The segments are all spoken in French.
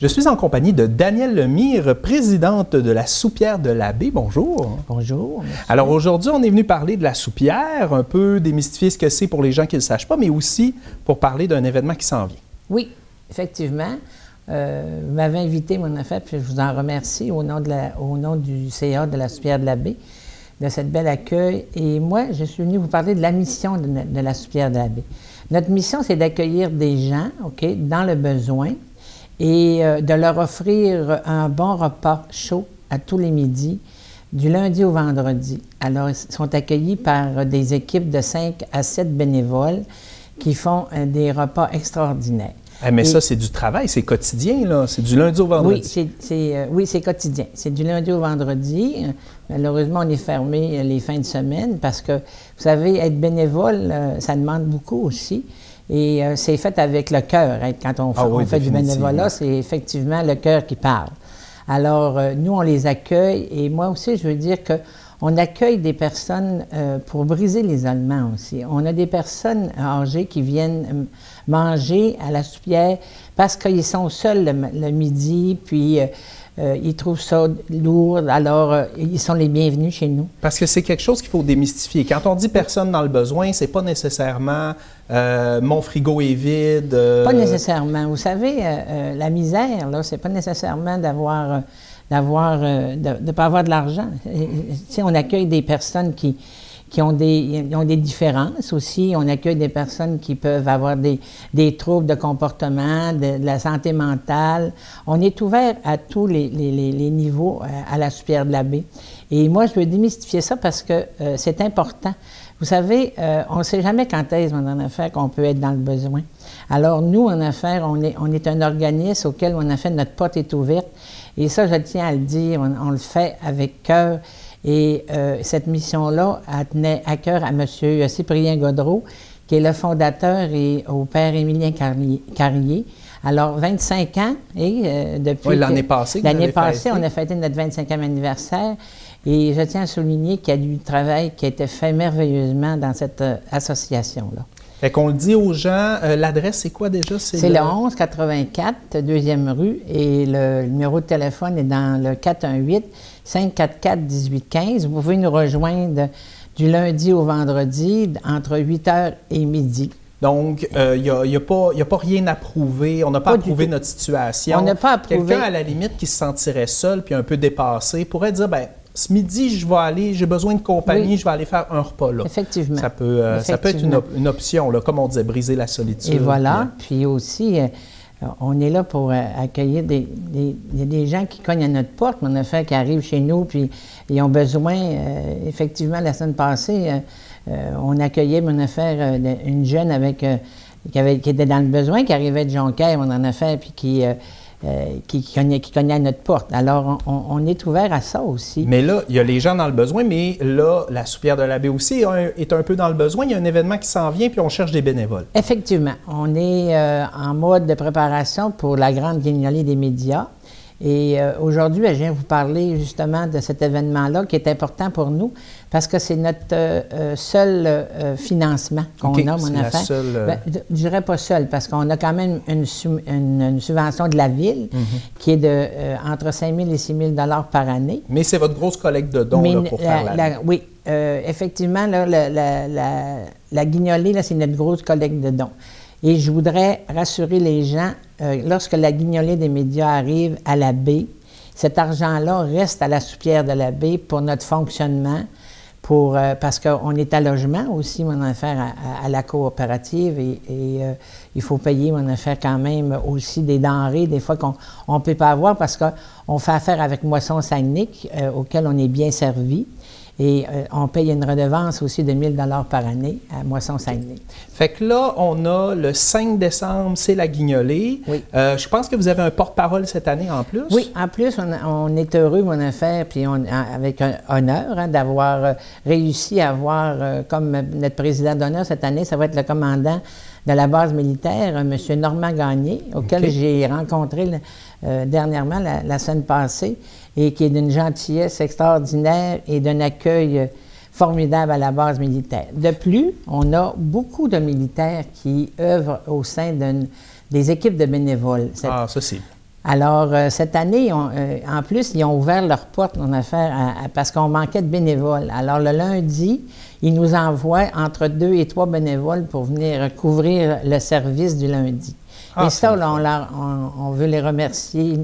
Je suis en compagnie de Danielle Lemire, présidente de la Soupière de l'Abbé. Bonjour. Bonjour. Monsieur. Alors aujourd'hui, on est venu parler de la soupière, un peu démystifier ce que c'est pour les gens qui ne le sachent pas, mais aussi pour parler d'un événement qui s'en vient. Oui, effectivement. Vous m'avez invité, mon affaire, puis je vous en remercie au nom du CA de la Soupière de l'Abbé, de cette belle accueil. Et moi, je suis venu vous parler de la mission de la Soupière de l'Abbé. Notre mission, c'est d'accueillir des gens, OK, dans le besoin, et de leur offrir un bon repas chaud à tous les midis, du lundi au vendredi. Alors, ils sont accueillis par des équipes de 5 à 7 bénévoles qui font des repas extraordinaires. Mais ça, c'est du travail, c'est quotidien, là. C'est du lundi au vendredi. Oui, c'est quotidien. C'est du lundi au vendredi. Malheureusement, on est fermé les fins de semaine parce que, vous savez, être bénévole, ça demande beaucoup aussi. Et c'est fait avec le cœur. Hein. Quand on fait du bénévolat, c'est effectivement le cœur qui parle. Alors, nous, on les accueille. Et moi aussi, je veux dire qu'on accueille des personnes pour briser l'isolement aussi. On a des personnes âgées qui viennent manger à la soupière parce qu'ils sont seuls le midi, puis ils trouvent ça lourd, alors ils sont les bienvenus chez nous. Parce que c'est quelque chose qu'il faut démystifier. Quand on dit personne dans le besoin, c'est pas nécessairement mon frigo est vide. Pas nécessairement. Vous savez, la misère, là, c'est pas nécessairement de ne pas avoir de l'argent. On accueille des personnes qui ont des différences aussi. On accueille des personnes qui peuvent avoir des troubles de comportement, de la santé mentale. On est ouvert à tous les niveaux à la Soupière de l'Abbé. Et moi, je veux démystifier ça parce que c'est important. Vous savez, on ne sait jamais quand est-ce, en affaires, qu'on peut être dans le besoin. Alors, nous, en affaires, on est un organisme auquel, en affaires, notre porte est ouverte. Et ça, je tiens à le dire, on le fait avec cœur. Et cette mission-là, elle tenait à cœur à M. Cyprien Godreau, qui est le fondateur, et au père Émilien Carrier. Alors, 25 ans, et depuis... Oui, l'année passée, on a fêté notre 25e anniversaire. Et je tiens à souligner qu'il y a du travail qui a été fait merveilleusement dans cette association-là. Fait qu'on le dit aux gens, l'adresse, c'est quoi déjà? C'est le 1184, 2e rue, et le numéro de téléphone est dans le 418-544-1815. Vous pouvez nous rejoindre du lundi au vendredi entre 8h et midi. Donc, il n'y a pas rien à prouver. On n'a pas approuvé notre situation. On n'a pas approuvé. Quelqu'un, à la limite, qui se sentirait seul puis un peu dépassé, pourrait dire, bien, ce midi, je vais aller, j'ai besoin de compagnie, je vais aller faire un repas là. Effectivement. Ça peut être une option, là, comme on disait, briser la solitude. Et voilà. Puis aussi, on est là pour accueillir des gens qui cognent à notre porte, mon affaire, qui arrivent chez nous, puis ils ont besoin, effectivement, la semaine passée, on accueillait, mon affaire, une jeune qui était dans le besoin, qui arrivait de Jonquière, mon affaire, puis qui cognait à notre porte. Alors, on est ouvert à ça aussi. Mais là, il y a les gens dans le besoin, mais là, la Soupière de l'Abbé aussi est un peu dans le besoin. Il y a un événement qui s'en vient, puis on cherche des bénévoles. Effectivement. On est en mode de préparation pour la grande guignolée des médias. Et aujourd'hui, je viens vous parler justement de cet événement-là qui est important pour nous parce que c'est notre seul financement qu'on a, mon affaire. Je ne dirais pas seul parce qu'on a quand même une subvention de la Ville qui est de entre 5 000 et 6 000 $ par année. Mais c'est votre grosse collecte de dons là, pour faire oui, effectivement, là, la guignolée, c'est notre grosse collecte de dons. Et je voudrais rassurer les gens, lorsque la guignolée des médias arrive à l'Abbé, cet argent-là reste à la Soupière de l'Abbé pour notre fonctionnement, parce qu'on est à logement aussi, mon affaire, à la coopérative, et il faut payer, mon affaire, quand même aussi des denrées, des fois qu'on ne peut pas avoir, parce qu'on fait affaire avec Moisson Saguenay, auquel on est bien servi. Et on paye une redevance aussi de 1 000 $ par année à Moisson-Saguenay. Fait que là, on a le 5 décembre, c'est la guignolée. Oui. Je pense que vous avez un porte-parole cette année en plus. Oui, en plus, on est heureux, mon affaire, puis avec un honneur d'avoir réussi à avoir, comme notre président d'honneur cette année, ça va être le commandant de la base militaire, M. Normand Gagné, auquel j'ai rencontré dernièrement, la semaine passée, et qui est d'une gentillesse extraordinaire et d'un accueil formidable à la base militaire. De plus, on a beaucoup de militaires qui œuvrent au sein des équipes de bénévoles. Ah, ça c'est... Alors, cette année, en plus, ils ont ouvert leurs portes en affaire parce qu'on manquait de bénévoles. Alors, le lundi, ils nous envoient entre 2 et 3 bénévoles pour venir couvrir le service du lundi. Et ça, là, on veut les remercier.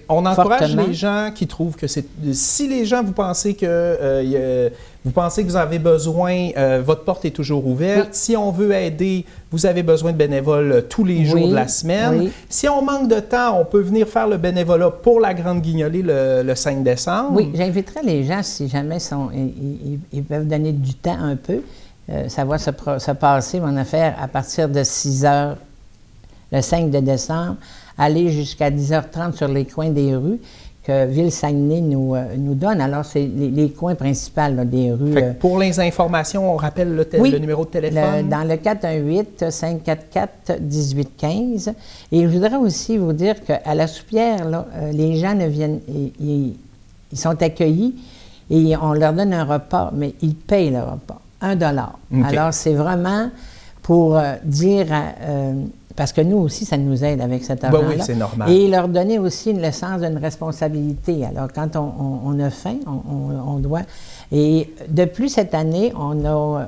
On encourage fortement. les gens qui trouvent que c'est... Si les gens, vous pensez que vous avez besoin, votre porte est toujours ouverte. Oui. Si on veut aider, vous avez besoin de bénévoles tous les jours de la semaine. Oui. Si on manque de temps, on peut venir faire le bénévolat pour la Grande Guignolée le 5 décembre. Oui, j'inviterai les gens, si jamais ils peuvent donner du temps un peu. Ça va se passer, mon affaire, à partir de 6 heures. Le 5 décembre, aller jusqu'à 10h30 sur les coins des rues que Ville-Saguenay nous donne. Alors, c'est les coins principaux là, des rues. Pour les informations, on rappelle le numéro de téléphone? Dans le 418-544-1815. Et je voudrais aussi vous dire qu'à la Soupière, là, les gens ils sont accueillis et on leur donne un repas, mais ils payent le repas, $1. Okay. Alors, c'est vraiment pour dire... parce que nous aussi, ça nous aide avec cet argent-là. Oui, c'est normal. Et leur donner aussi le sens d'une responsabilité. Alors, quand on a faim, on doit... Et de plus, cette année, on a,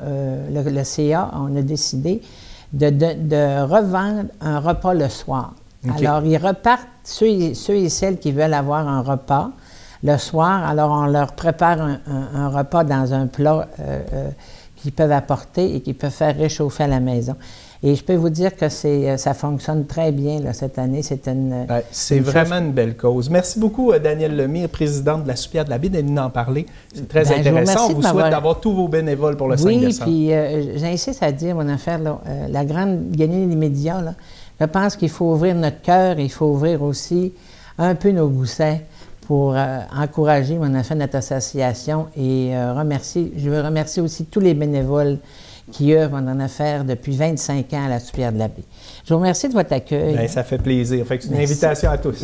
le CA, on a décidé de revendre un repas le soir. Okay. Alors, ils repartent, ceux et celles qui veulent avoir un repas le soir, alors on leur prépare un repas dans un plat qu'ils peuvent apporter et qu'ils peuvent faire réchauffer à la maison. Et je peux vous dire que ça fonctionne très bien là, cette année. C'est vraiment une belle cause. Merci beaucoup, Danielle Lemire, présidente de la Soupière de la Baie, de nous en parler. C'est très intéressant. On vous souhaite d'avoir tous vos bénévoles pour le 5 décembre. Oui, puis j'insiste à dire, mon affaire, là, la Grande Guignolée des médias, là, je pense qu'il faut ouvrir notre cœur, il faut ouvrir aussi un peu nos goussets pour encourager, mon affaire, notre association et je veux remercier aussi tous les bénévoles qui œuvrent en affaires depuis 25 ans à la Soupière de la Baie. Je vous remercie de votre accueil. Bien, ça fait plaisir. C'est une invitation à tous.